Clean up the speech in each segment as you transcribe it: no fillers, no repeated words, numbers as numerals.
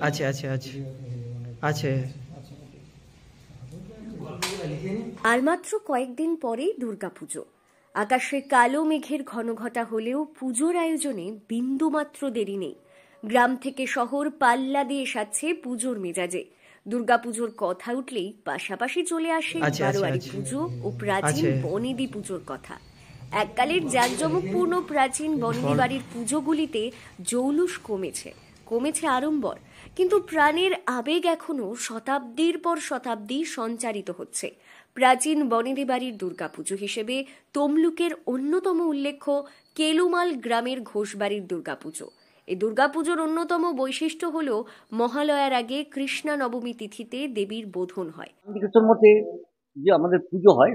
আছে আছে আছে আছে। আর মাত্র কয়েকদিন পরেই দুর্গাপুজো। আকাশে কালো মেঘের ঘনঘটা হলেও পুজোর আয়োজনে বিন্দুমাত্র দেরি নেই। গ্রাম থেকে শহর পাল্লা দিয়ে সাজছে পুজোর মেজাজে। দুর্গাপুজোর কথা উঠলেই পাশাপাশি চলে আসে বারোয়ারি পুজো ও প্রাচীন বনেদি পুজোর কথা। এককালের জাঁকজমকপূর্ণ প্রাচীন বনেদি বাড়ির পুজোগুলিতে জৌলুস কমেছে আড়ম্বর, কিন্তু প্রাণের আবেগ এখনো শতাব্দীর পর শতাব্দী সঞ্চারিত হচ্ছে। প্রাচীন বনেদি বাড়ির দুর্গাপুজো হিসেবে তমলুকের অন্যতম উল্লেখ্য কেলুমাল গ্রামের ঘোষবাড়ির দুর্গাপুজো। এই দুর্গাপুজোর অন্যতম বৈশিষ্ট্য হল মহালয়ার আগে কৃষ্ণা নবমী তিথিতে দেবীর বোধন হয়। মতে যে আমাদের পুজো হয়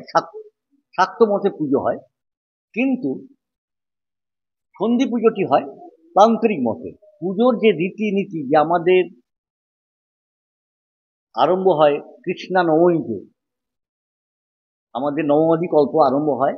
শাক্ত মতে পুজো হয়, কিন্তু সন্ধি পুজোটি হয় তান্ত্রিক মতে। পুজোর যে রীতিনীতি যে আমাদের আরম্ভ হয় কৃষ্ণা নবমীতে, আমাদের নবমাদি কল্প আরম্ভ হয়।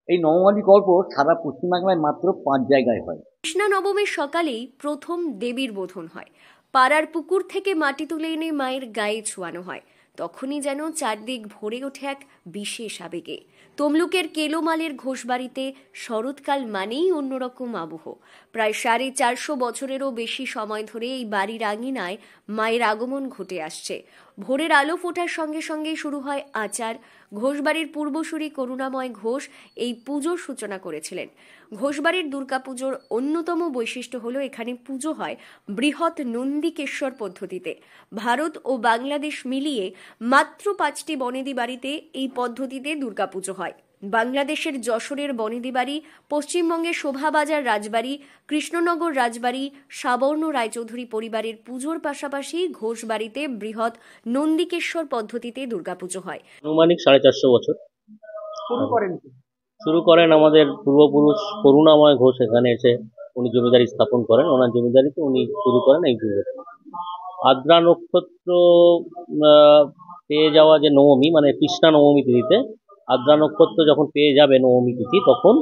এই নবমাদি কল্প সারা পশ্চিমবাংলায় মাত্র 5 জায়গায় হয়। কৃষ্ণা নবমীর সকালেই প্রথম দেবীর বোধন হয়। পাড়ার পুকুর থেকে মাটি তুলে এনে মায়ের গায়ে ছোঁয়ানো হয়। তখনই যেন চারদিক ভরে ওঠে এক বিশেষ আবেগে। তমলুকের কেলোমালের ঘোষবাড়িতে শরৎকাল মানেই অন্যরকম আবহ। প্রায় 450 বছরেরও বেশি সময় ধরে এই বাড়ির আঙিনায় মায়ের আগমন ঘটে আসছে। ভোরের আলো ফোটার সঙ্গে সঙ্গে শুরু হয় আচার। ঘোষবাড়ির পূর্বসূরি করুণাময় ঘোষ এই পুজোর সূচনা করেছিলেন। ঘোষবাড়ির দুর্গাপুজোর অন্যতম বৈশিষ্ট্য হলো এখানে পুজো হয় বৃহৎ নন্দিকেশ্বর পদ্ধতিতে। ভারত ও বাংলাদেশ মিলিয়ে মাত্র 5টি বনেদি বাড়িতে এই পদ্ধতিতে দুর্গাপুজো হয়। বাংলাদেশের যশোরের বনেদি বাড়ি, পশ্চিমবঙ্গের শোভাবাজার রাজবাড়ি, কৃষ্ণনগর রাজবাড়ি, সাবর্ণ রায়চৌধুরী পরিবারের পুজোর পাশাপাশি ঘোষবাড়িতে বৃহৎ নন্দিকেশ্বর পদ্ধতিতে দুর্গাপুজো হয়। আনুমানিক 450 বছর শুরু করেন আমাদের পূর্বপুরুষ করুণাময় ঘোষ। এখানে এসে উনি জমিদারি স্থাপন করেন। ওনার জমিদারিতে উনি শুরু করেন এই পুজো। আদ্রা নক্ষত্র পেয়ে যাওয়া যে নবমী, মানে কৃষ্ণা নবমী তিথিতে আদ্রা নক্ষত্র যখন পেয়ে যাবে নবমী তিথি, তখন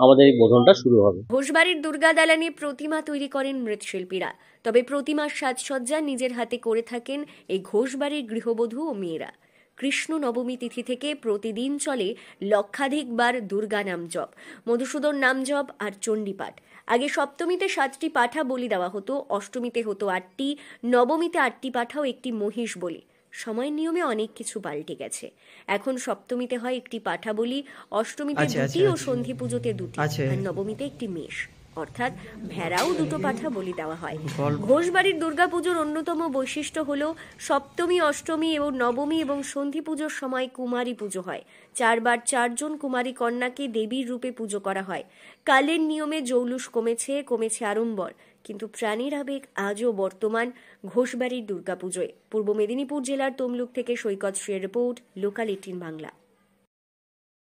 আমাদের এই বোধনটা শুরু হবে। ঘোষবাড়ির দুর্গা দালানে প্রতিমা তৈরি করেন মৃৎশিল্পীরা। তবে প্রতিমার সাজসজ্জা নিজের হাতে করে থাকেন এই ঘোষবাড়ির গৃহবধূ ও মেয়েরা। কৃষ্ণ নবমী তিথি থেকে প্রতিদিন চলে লক্ষাধিক বার দুর্গা নাম জপ, মধুসূদন নাম জপ আর চণ্ডীপাঠ। আগে সপ্তমীতে 7টি পাঠা বলি দেওয়া হতো, অষ্টমীতে হতো 8টি, নবমীতে 8টি পাঠাও একটি মহিষ বলি। সময়ের নিয়মে অনেক কিছু পাল্টে গেছে। এখন সপ্তমীতে হয় একটি পাঠা বলি, অষ্টমীতে 2টি ও সন্ধি পুজোতে 2টি, আর নবমীতে একটি মেষ অর্থাৎ ভেড়াও 2টো পাঠা বলি দেওয়া হয়। ঘোষবাড়ির দুর্গাপুজোর অন্যতম বৈশিষ্ট্য হলো সপ্তমী, অষ্টমী এবং নবমী এবং সন্ধি পুজোর সময় কুমারী পুজো হয়। 4 বার 4 জন কুমারী কন্যাকে দেবীর রূপে পুজো করা হয়। কালের নিয়মে জৌলুস কমেছে আড়ম্বর, কিন্তু প্রাণীর আবেগ আজও বর্তমান ঘোষবাড়ির দুর্গাপুজোয়। পূর্ব মেদিনীপুর জেলার তমলুক থেকে সৈকত শ্রীর রিপোর্ট, লোকাল 18 বাংলা।